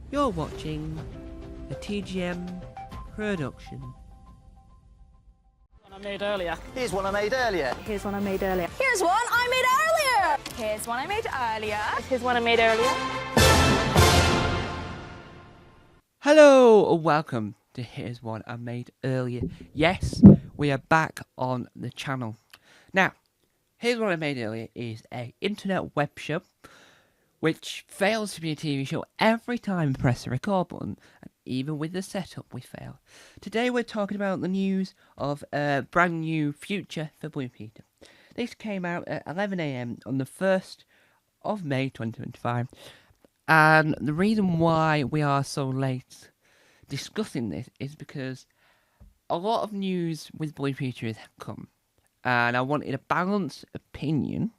You're watching a TGM production. I made earlier. Here's one I made earlier. Here's one I made earlier. Here's one I made earlier. Here's one I made earlier. Here's one I made earlier. Hello and welcome to Here's One I Made Earlier. Yes, we are back on the channel. Now, Here's What I Made Earlier is an internet web show which fails to be a TV show every time we press the record button, and even with the setup we fail. Today we're talking about the news of a brand new future for Blue Peter. This came out at 11 AM on the 1st of May 2025, and the reason why we are so late discussing this is because a lot of news with Blue Peter has come, and I wanted a balanced opinion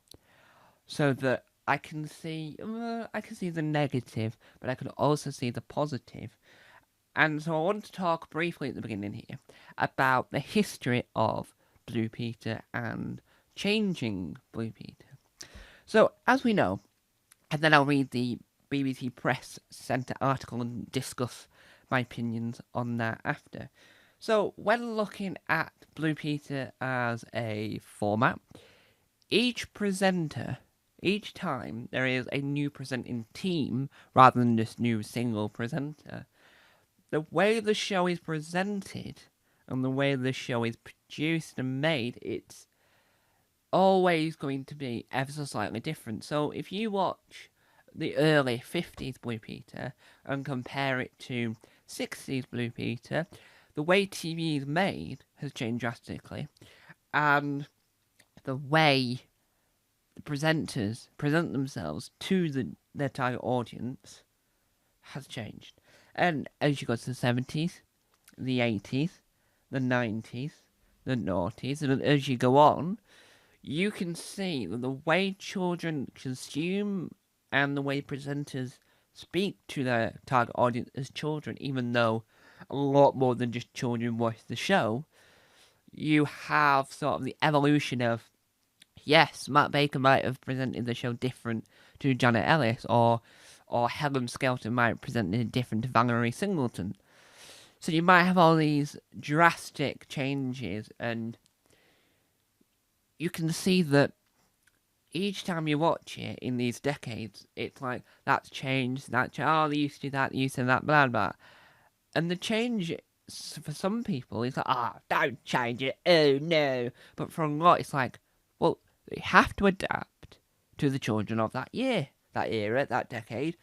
so that I can see the negative, but I can also see the positive. And so I want to talk briefly at the beginning here about the history of Blue Peter and changing Blue Peter. So, as we know, and then I'll read the BBC Press Centre article and discuss my opinions on that after. So, when looking at Blue Peter as a format, each time there is a new presenting team rather than just new single presenter, the way the show is presented and the way the show is produced and made, it's always going to be ever so slightly different. So if you watch the early 50s Blue Peter and compare it to 60s Blue Peter, the way TV is made has changed drastically, and the way the presenters present themselves to their target audience has changed. And as you go to the 70s, the 80s, the 90s, the noughties, and as you go on, you can see that the way children consume and the way presenters speak to their target audience as children, even though a lot more than just children watch the show, you have sort of the evolution of, yes, Matt Baker might have presented the show different to Janet Ellis, or Helen Skelton might have presented it different to Valerie Singleton. So you might have all these drastic changes, and you can see that each time you watch it in these decades, it's like, that's changed, oh, they used to do that, they used to do that, blah, blah. And the change, for some people, is like, don't change it, oh no. But for a lot, it's like, well, they have to adapt to the children of that year, that era, that decade.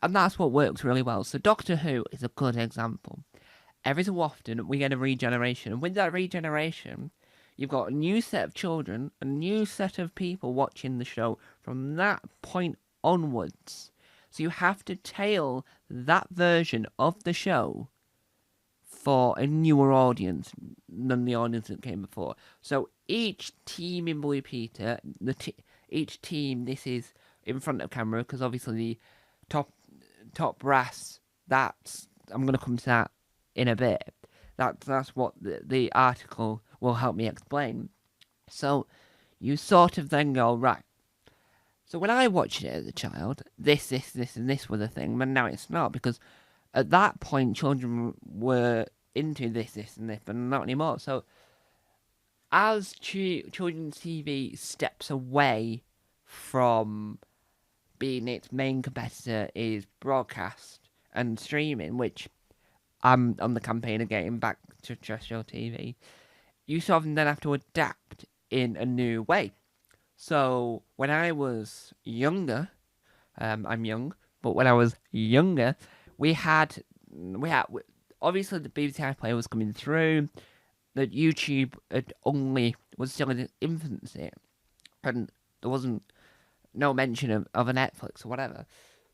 And that's what works really well. So Doctor Who is a good example. Every so often, we get a regeneration. And with that regeneration, you've got a new set of children, a new set of people watching the show from that point onwards. So you have to tailor that version of the show for a newer audience than the audience that came before. So each team in Blue Peter, each team, this is in front of camera, because obviously the top brass, that's, I'm going to come to that in a bit. That's what the article will help me explain. So you sort of then go, right, so when I watched it as a child, this, and this were the thing, but now it's not, because at that point, children were into this, and this, but not anymore. So, as children's TV steps away from being its main competitor is broadcast and streaming, which I'm on the campaign of getting back to terrestrial TV, you sort of then have to adapt in a new way. So, when I was younger, I'm young, but when I was younger, we had obviously the BBC iPlayer was coming through, that YouTube was still in its infancy, and there wasn't no mention of a Netflix or whatever.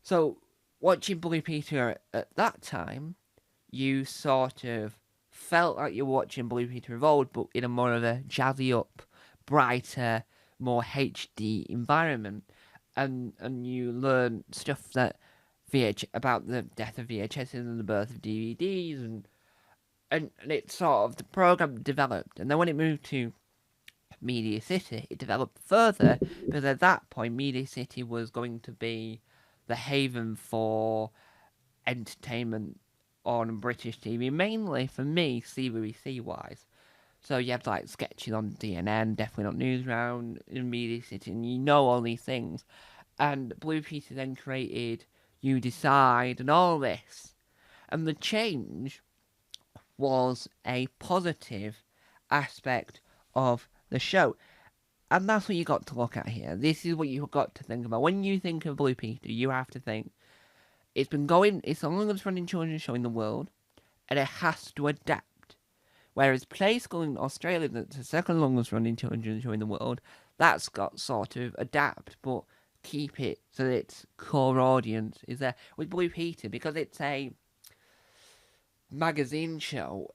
So watching Blue Peter at that time, you sort of felt like you're watching Blue Peter Evolved, but in a more of a jazzy up, brighter, more HD environment, and you learn stuff that about the death of VHS and the birth of DVDs, and it sort of, the program developed, and then when it moved to Media City, it developed further, because at that point, Media City was going to be the haven for entertainment on British TV, mainly for me, CBBC wise. So you have like sketches on DNN, definitely not Newsround, in Media City, and you know all these things. And Blue Peter then created You Decide and all this. And the change was a positive aspect of the show. And that's what you got to look at here. This is what you've got to think about. When you think of Blue Peter, you have to think it's the longest running children's show in the world, and it has to adapt. Whereas Play School in Australia, that's the second longest running children's show in the world, that's got sort of adapt, but keep it so that its core audience is there. With Blue Peter, because it's a magazine show,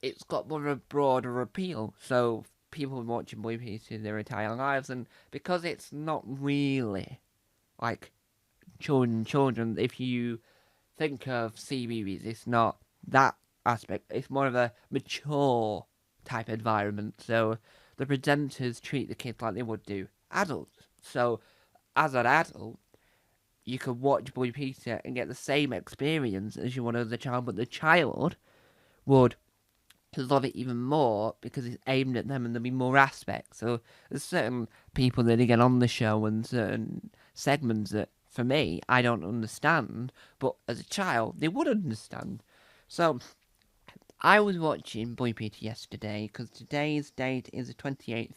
it's got more of a broader appeal. So people are watching Blue Peter their entire lives, and because it's not really like children, if you think of CBeebies, it's not that aspect. It's more of a mature type environment. So the presenters treat the kids like they would do adults. So as an adult, you could watch Blue Peter and get the same experience as you would as a child, but the child would love it even more because it's aimed at them and there'll be more aspects. So there's certain people that get on the show and certain segments that, for me, I don't understand, but as a child, they would understand. So I was watching Blue Peter yesterday because today's date is the 28th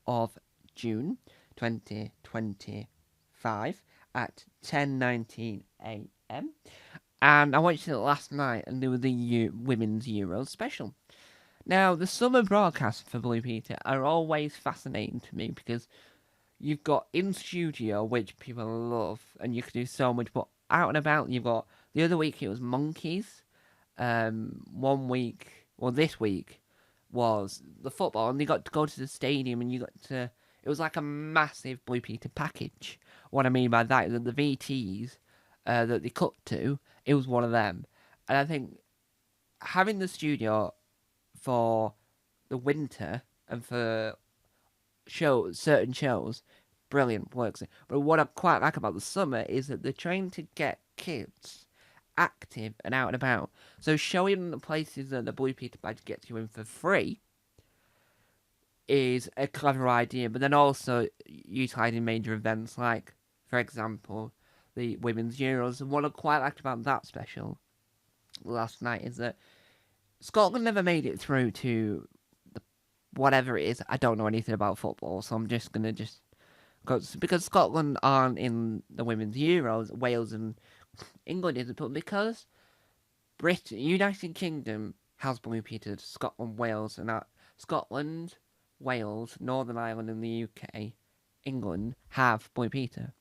of June 2025 at 10:19 a.m. And I watched it last night and there was the Women's Euros special. Now, the summer broadcasts for Blue Peter are always fascinating to me because you've got in studio, which people love, and you can do so much, but out and about, you've got, the other week it was Monkeys. 1 week, well, this week was the football, and you got to go to the stadium, and you got to, it was like a massive Blue Peter package. What I mean by that is that the VTs that they cut to, it was one of them. And I think having the studio for the winter and for certain shows, brilliant, works. But what I quite like about the summer is that they're trying to get kids active and out and about. So showing the places that the Blue Peter badge gets you in for free is a clever idea, but then also utilising major events like, for example, the Women's Euros. And what I quite liked about that special last night is that Scotland never made it through to whatever it is. I don't know anything about football, so I'm just going to go, because Scotland aren't in the Women's Euros, Wales and England isn't, but because United Kingdom has Blue Peter, Scotland, Wales, and Scotland, Wales, Northern Ireland, and the UK, England have Blue Peter.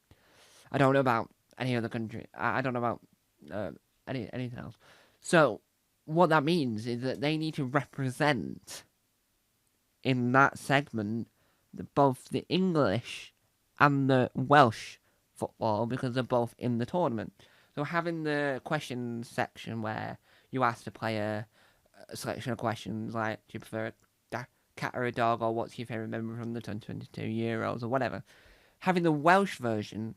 I don't know about any other country. I don't know about anything else. So what that means is that they need to represent in that segment both the English and the Welsh football because they're both in the tournament. So having the question section where you ask the player a selection of questions like, do you prefer a cat or a dog, or what's your favourite memory from the 2022 Euros, or whatever. Having the Welsh version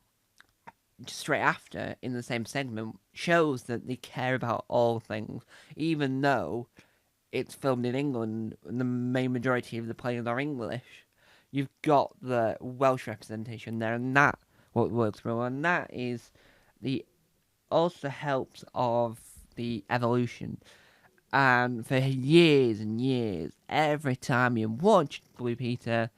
straight after in the same segment shows that they care about all things, even though it's filmed in England and the main majority of the players are English. You've got the Welsh representation there, and that what works well, and that is the also helps of the evolution. And for years and years, every time you watch Blue Peter,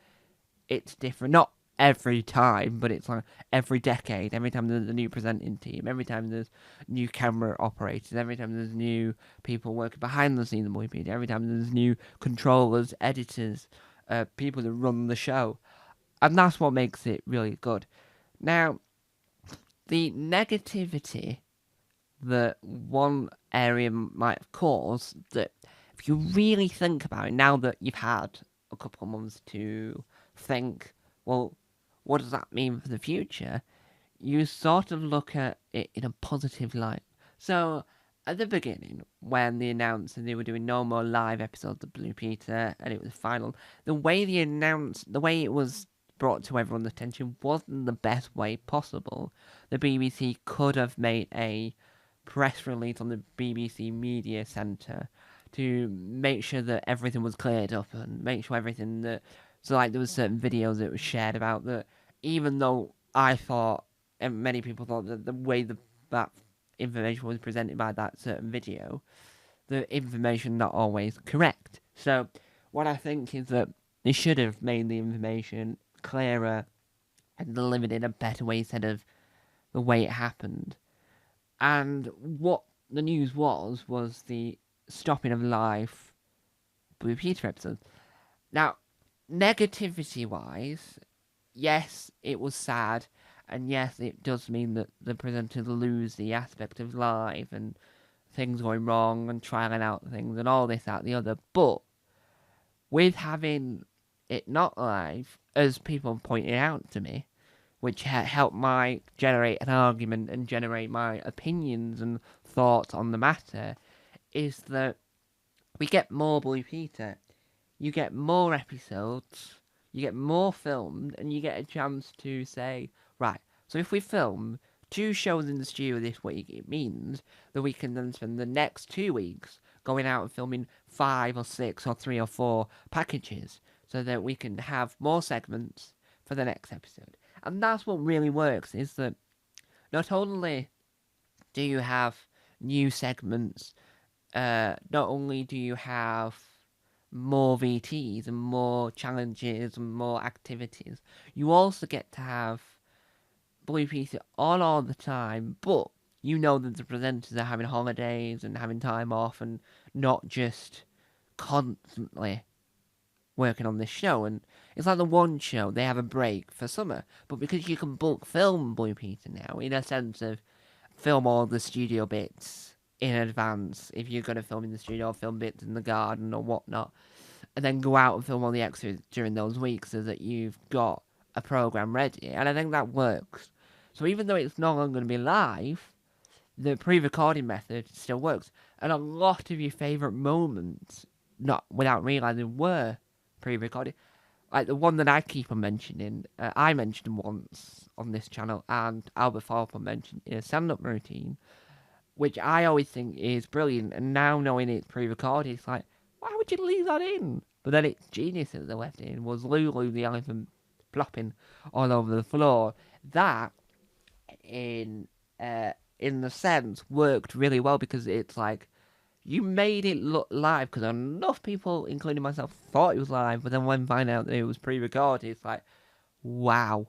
it's different. Not every time, but it's like every decade. Every time there's a new presenting team, every time there's new camera operators, every time there's new people working behind the scenes of Blue Peter, every time there's new controllers, editors, people that run the show. And that's what makes it really good. Now, the negativity that one area might have caused, that if you really think about it, now that you've had a couple of months to think, well, what does that mean for the future? You sort of look at it in a positive light. So, at the beginning, when they announced that they were doing no more live episodes of Blue Peter, and it was final, the way it was brought to everyone's attention wasn't the best way possible. The BBC could have made a press release on the BBC Media Centre to make sure that everything was cleared up and make sure everything that... So, like, there was certain videos that was shared about that, even though I thought, and many people thought that the way that information was presented by that certain video, the information not always correct. So, what I think is that they should have made the information clearer and delivered it in a better way instead of the way it happened. And what the news was the stopping of live Blue Peter episodes. Now, negativity-wise, yes, it was sad, and yes, it does mean that the presenters lose the aspect of live and things going wrong and trialing out things and all this, that, the other. But with having it not live, as people pointed out to me, which helped my generate an argument and generate my opinions and thoughts on the matter, is that we get more Blue Peter. You get more episodes, you get more filmed, and you get a chance to say, right, so if we film 2 shows in the studio this week, it means that we can then spend the next 2 weeks going out and filming 5 or 6 or 3 or 4 packages so that we can have more segments for the next episode. And that's what really works, is that not only do you have new segments, not only do you have more VTs and more challenges and more activities, you also get to have Blue Peter on all the time, but you know that the presenters are having holidays and having time off and not just constantly working on this show. And it's like the one show, they have a break for summer, but because you can bulk film Blue Peter now, in a sense of film all the studio bits in advance, if you're going to film in the studio or film bits in the garden or whatnot, and then go out and film all the extras during those weeks so that you've got a program ready. And I think that works. So even though it's no longer going to be live, the pre-recording method still works. And a lot of your favourite moments, not without realising, were pre-recorded. Like the one that I keep on mentioning, I mentioned once on this channel, and Albert Thorpe mentioned in a stand-up routine, which I always think is brilliant. And now knowing it's pre-recorded, it's like, why would you leave that in? But then it's genius that they left it in, was Lulu the elephant plopping all over the floor. That, in the sense, worked really well, because it's like, you made it look live, because enough people, including myself, thought it was live, but then when find out that it was pre-recorded, it's like, wow,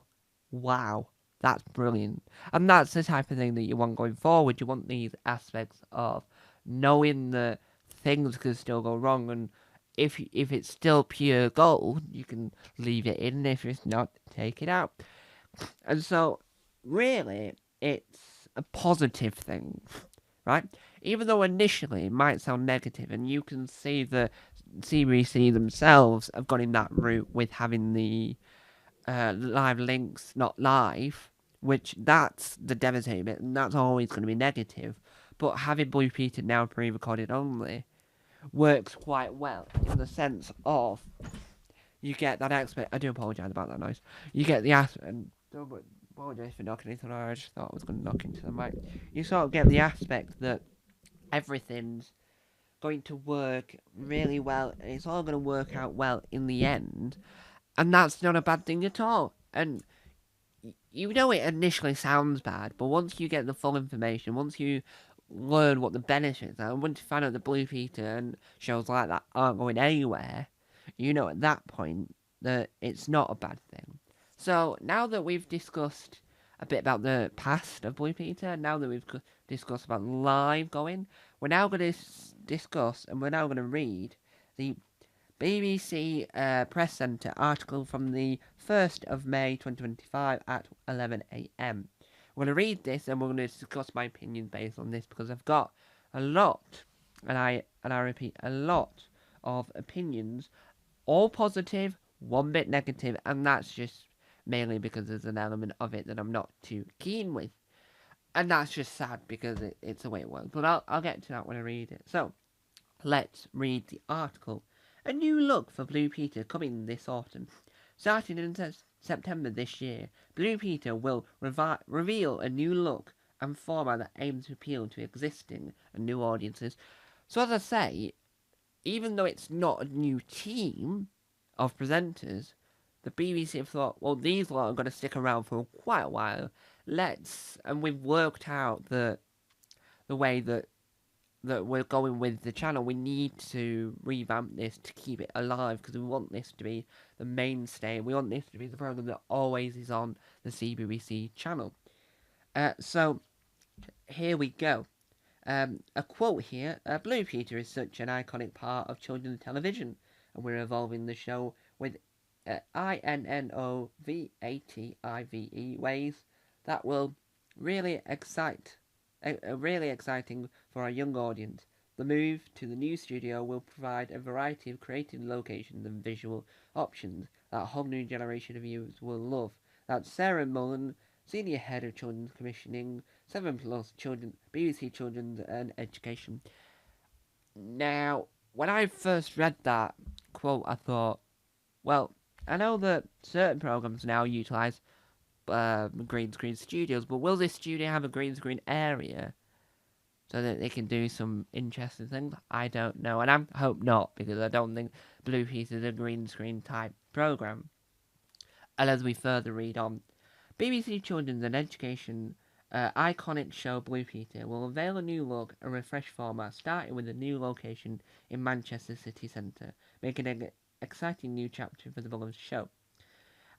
that's brilliant. And that's the type of thing that you want going forward. You want these aspects of knowing that things can still go wrong, and if it's still pure gold, you can leave it in. If it's not, take it out. And so, really, it's a positive thing, right? Even though initially it might sound negative, and you can see the CBC themselves have gone in that route with having the live links not live, which that's the devastating bit, and that's always going to be negative. But having Blue Peter now pre-recorded only works quite well, in the sense of you get that aspect. I do apologise about that noise. You get the aspect, and don't apologise for knocking into the door, I just thought I was going to knock into the mic. You sort of get the aspect that everything's going to work really well, and it's all going to work out well in the end, and that's not a bad thing at all. And you know it initially sounds bad, but once you get the full information, once you learn what the benefits are, and once you find out the Blue Peter and shows like that aren't going anywhere, you know at that point that it's not a bad thing. So now that we've discussed a bit about the past of Blue Peter, now that we've discussed about live going, we're now going to discuss, and we're now going to read the BBC Press Centre article from the 1st of May 2025 at 11 AM. We're going to read this, and we're going to discuss my opinion based on this, because I've got a lot, and I repeat, a lot of opinions, all positive, one bit negative, and that's just mainly because there's an element of it that I'm not too keen with. And that's just sad, because it's the way it works. But I'll get to that when I read it. So, let's read the article. A new look for Blue Peter coming this autumn. Starting in September this year, Blue Peter will reveal a new look and format that aim to appeal to existing and new audiences. So as I say, even though it's not a new team of presenters, the BBC have thought, well, these lot are going to stick around for quite a while. And we've worked out the way that we're going with the channel. We need to revamp this to keep it alive because we want this to be the mainstay. We want this to be the program that always is on the CBBC channel. So here we go. A quote here, Blue Peter is such an iconic part of children's television, and we're evolving the show with innovative ways that will really really exciting for our young audience. The move to the new studio will provide a variety of creative locations and visual options that a whole new generation of viewers will love. That's Sarah Mullen, Senior Head of Children's Commissioning, 7plus BBC Children's and Education. Now, when I first read that quote, I thought, well, I know that certain programs now utilise green screen studios, but will this studio have a green screen area so that they can do some interesting things? I don't know, and I hope not, because I don't think Blue Peter is a green screen type program. And as we further read on, BBC Children's and Education iconic show Blue Peter will unveil a new look and refreshed format, starting with a new location in Manchester city centre, making an exciting new chapter for the beloved show.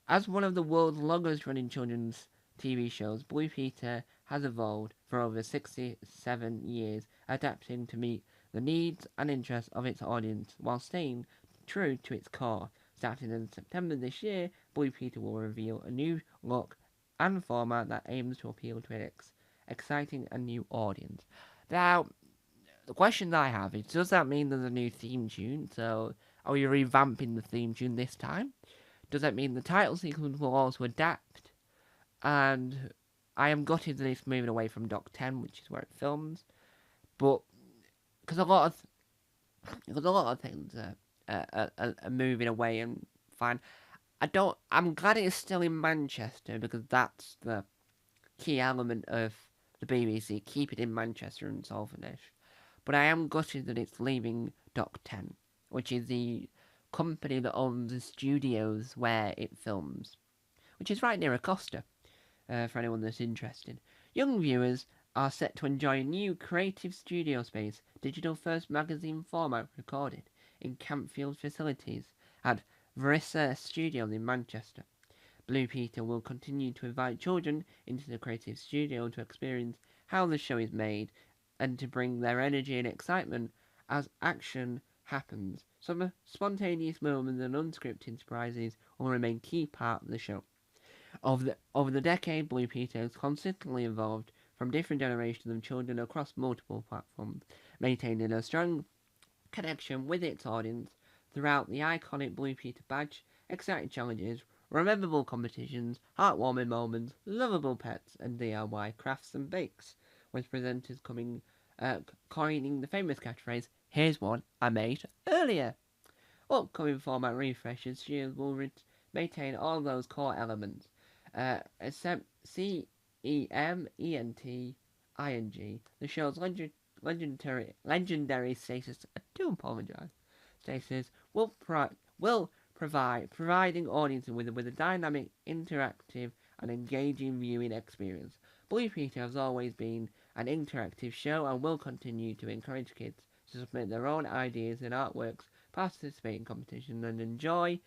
As one of the world's longest running children's TV shows, Blue Peter has evolved for over 67 years, adapting to meet the needs and interests of its audience while staying true to its core. Starting in September this year, Blue Peter will reveal a new look and format that aims to appeal to an exciting and new audience. Now, the question I have is, does that mean there's a new theme tune? So, are we revamping the theme tune this time? Does that mean the title sequence will also adapt? And I am gutted that it's moving away from Dock 10, which is where it films. But, because a lot of things are moving away and fine. I'm glad it's still in Manchester, because that's the key element of the BBC, keep it in Manchester and Salfordness. But I am gutted that it's leaving Dock 10, which is the company that owns the studios where it films, which is right near Acosta, for anyone that's interested. Young viewers are set to enjoy a new creative studio space, digital-first magazine format recorded in Campfield facilities at Verissa Studios in Manchester. Blue Peter will continue to invite children into the creative studio to experience how the show is made and to bring their energy and excitement as action happens. Some spontaneous moments and unscripted surprises will remain key part of the show. Over the decade, Blue Peter has consistently evolved from different generations of children across multiple platforms, maintaining a strong connection with its audience throughout the iconic Blue Peter badge, exciting challenges, rememberable competitions, heartwarming moments, lovable pets, and DIY crafts and bakes, with presenters coining the famous catchphrase, "Here's one I made earlier." Upcoming format refreshes, studios will maintain all those core elements, except CEMENTING, the show's legendary status. I do apologise. Status will providing audiences with a dynamic, interactive, and engaging viewing experience. Blue Peter has always been an interactive show and will continue to encourage kids to submit their own ideas and artworks, participate in competitions, and enjoy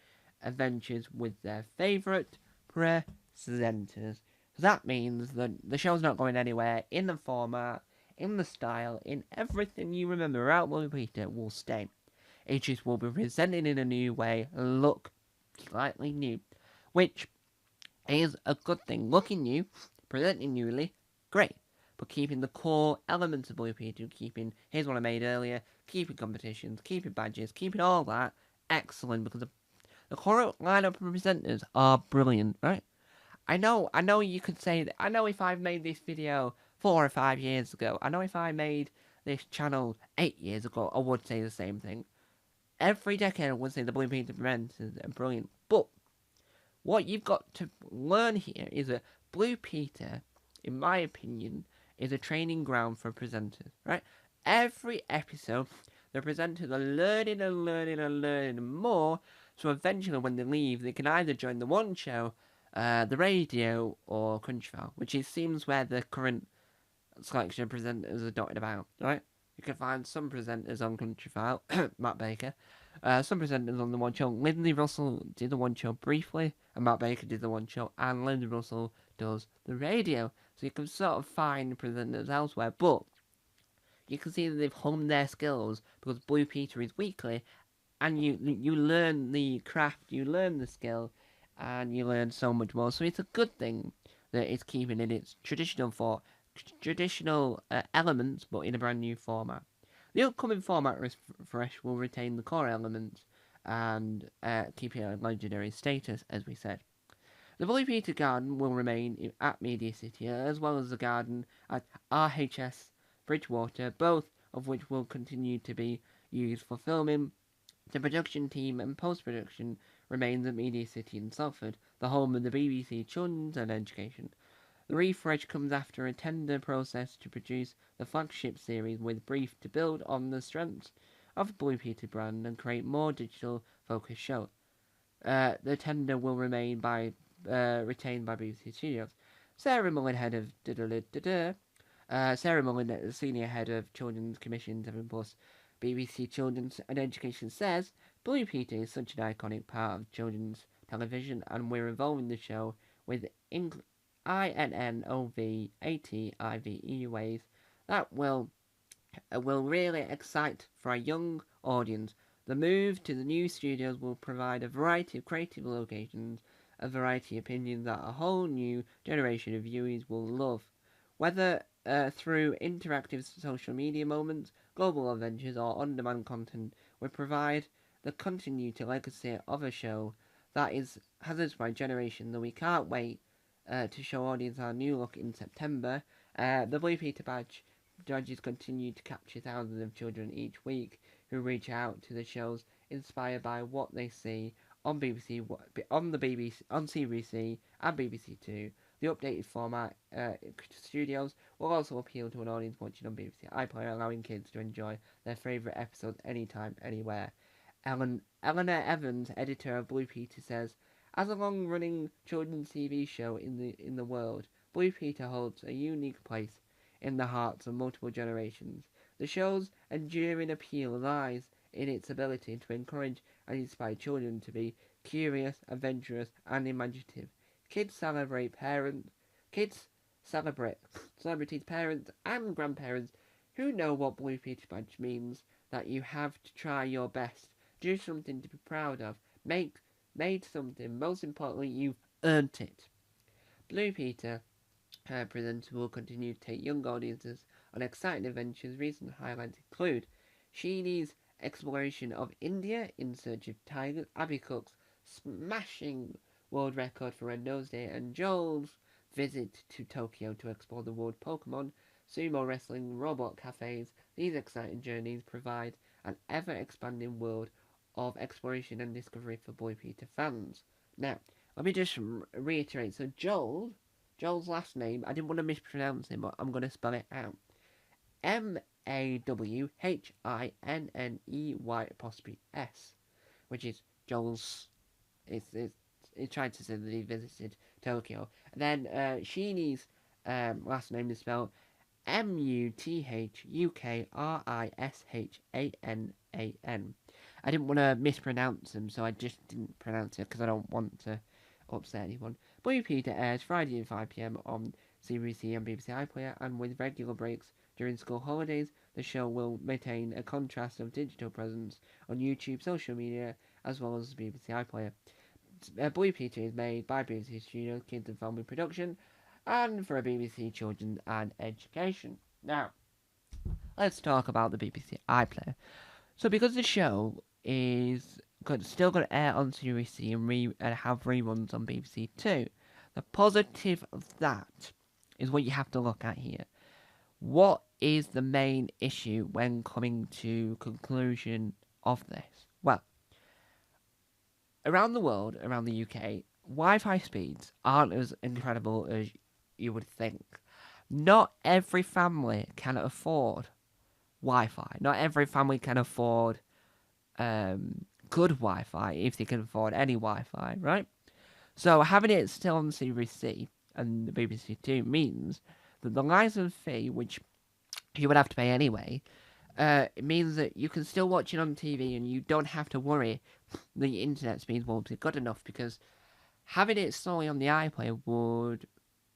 adventures with their favourite presenters. That means that the show's not going anywhere. In the format, in the style, in everything you remember about Blue Peter will stay. It just will be presented in a new way, look slightly new, which is a good thing. Looking new, presenting newly, great. But keeping the core elements of Blue Peter, keeping here's what I made earlier, keeping competitions, keeping badges, keeping all that, excellent, because the core lineup of presenters are brilliant, right? I know you could say that. I know if I've made this video 4 or 5 years ago, I know if I made this channel 8 years ago, I would say the same thing. Every decade I would say the Blue Peter presenters are brilliant, but what you've got to learn here is that Blue Peter, in my opinion, is a training ground for presenters, right? Every episode, the presenters are learning and learning and learning more, so eventually when they leave, they can either join the one show, the radio, or Crunchfile, which it seems where the current selection of presenters are dotted about, right? You can find some presenters on Countryfile, Matt Baker, some presenters on the one show. Lindsay Russell did the one show briefly, and Matt Baker did the one show, and Lindsay Russell does the radio. So you can sort of find presenters elsewhere, but you can see that they've honed their skills because Blue Peter is weekly, and you learn the craft, you learn the skill, and you learn so much more. So it's a good thing that it's keeping in its traditional elements, but in a brand new format. The upcoming format refresh will retain the core elements and keep it a legendary status, as we said. The Blue Peter Garden will remain at Media City, as well as the garden at RHS Bridgewater, both of which will continue to be used for filming. The production team and post-production remains at Media City in Salford, the home of the BBC Children's and Education. The refresh comes after a tender process to produce the flagship series with brief to build on the strengths of the Blue Peter brand and create more digital-focused shows. The tender will retained by BBC Studios. Sarah Mullin, head of Sarah Mullin, senior head of Children's Commission 7+, BBC Children's and Education, says Blue Peter is such an iconic part of children's television, and we're evolving the show with INNOVATIVE ways that will really excite for a young audience. The move to the new studios will provide a variety of creative locations, a variety of opinions that a whole new generation of viewers will love. Whether through interactive social media moments, global adventures, or on-demand content, we provide the continuity legacy of a show that has inspired generation that we can't wait to show audience our new look in September. The Blue Peter badges continue to capture thousands of children each week who reach out to the shows inspired by what they see on BBC, on CBC and BBC Two. The updated format studios will also appeal to an audience watching on BBC iPlayer, allowing kids to enjoy their favourite episodes anytime, anywhere. Eleanor Evans, editor of Blue Peter, says, "As a long-running children's TV show in the world, Blue Peter holds a unique place in the hearts of multiple generations. The show's enduring appeal lies in its ability to encourage and inspire children to be curious, adventurous, and imaginative. Kids celebrities, parents, and grandparents who know what Blue Peter Badge means, that you have to try your best, do something to be proud of, made something, most importantly, you've earned it." Blue Peter presenter will continue to take young audiences on exciting adventures. Recent highlights include Sheenie's exploration of India in search of tigers, Abby Cook's smashing world record for Red Nose Day, and Joel's visit to Tokyo to explore the world Pokemon, sumo wrestling, robot cafes. These exciting journeys provide an ever-expanding world of exploration and discovery for Blue Peter fans. Now, let me just reiterate. So Joel's last name, I didn't want to mispronounce it, but I'm going to spell it out. MAWHINNEY', which is Joel's. It's trying to say that he visited Tokyo. And then Sheenie's last name is spelled MUTHUKRISHANAN. I didn't want to mispronounce them, so I just didn't pronounce it because I don't want to upset anyone. Blue Peter airs Friday at 5 p.m. on CBC and BBC iPlayer, and with regular breaks during school holidays, the show will maintain a contrast of digital presence on YouTube, social media, as well as BBC iPlayer. Blue Peter is made by BBC Studios, Kids and Family Production, and for a BBC Children and Education. Now, let's talk about the BBC iPlayer. So because the show is still going to air on CBC and have reruns on BBC Two, the positive of that is what you have to look at here. What is the main issue when coming to conclusion of this? Well, around the world, around the UK, Wi-Fi speeds aren't as incredible as you would think. not every family can afford Wi-Fi. Not every family can afford good Wi-Fi, if they can afford any Wi-Fi, right? So having it still on CBC and the BBC Two means that the license fee, which you would have to pay anyway, it means that you can still watch it on TV and you don't have to worry the internet speeds won't be good enough, because having it solely on the iPlayer would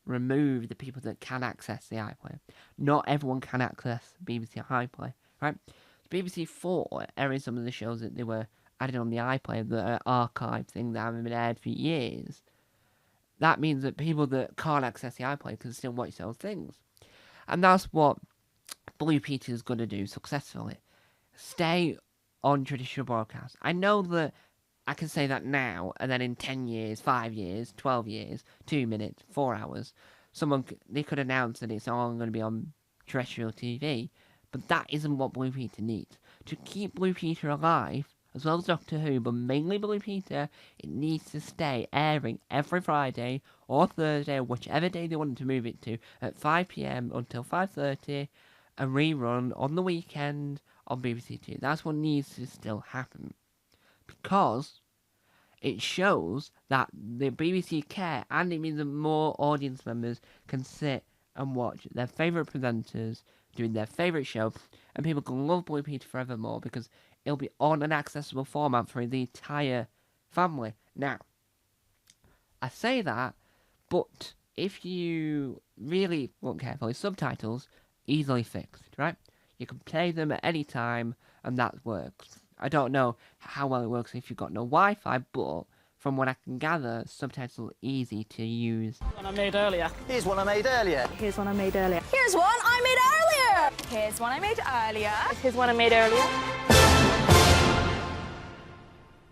remove the people that can access the iPlayer. Not everyone can access BBC iPlayer, right? BBC 4 airing some of the shows that they were added on the iPlayer that are archived things that haven't been aired for years. That means that people that can't access the iPlayer can still watch those things. And that's what Blue Peter is going to do successfully. Stay on traditional broadcast. I know that I can say that now, and then in 10 years, 5 years, 12 years, 2 minutes, 4 hours, they could announce that it's all going to be on terrestrial TV. But that isn't what Blue Peter needs. To keep Blue Peter alive, as well as Doctor Who, but mainly Blue Peter, it needs to stay airing every Friday or Thursday, or whichever day they want to move it to, at 5 PM until 5:30, a rerun on the weekend on BBC Two. That's what needs to still happen. Because it shows that the BBC care, and it means that more audience members can sit and watch their favourite presenters doing their favourite show, and people can love Blue Peter forevermore because it'll be on an accessible format for the entire family. Now, I say that, but if you really look carefully, subtitles easily fixed, right? You can play them at any time, and that works. I don't know how well it works if you've got no Wi-Fi, but from what I can gather, subtitles are easy to use. One I made earlier. Here's one I made earlier. Here's one I made earlier. Here's one I made earlier. Here's one I made earlier. Here's one I made earlier.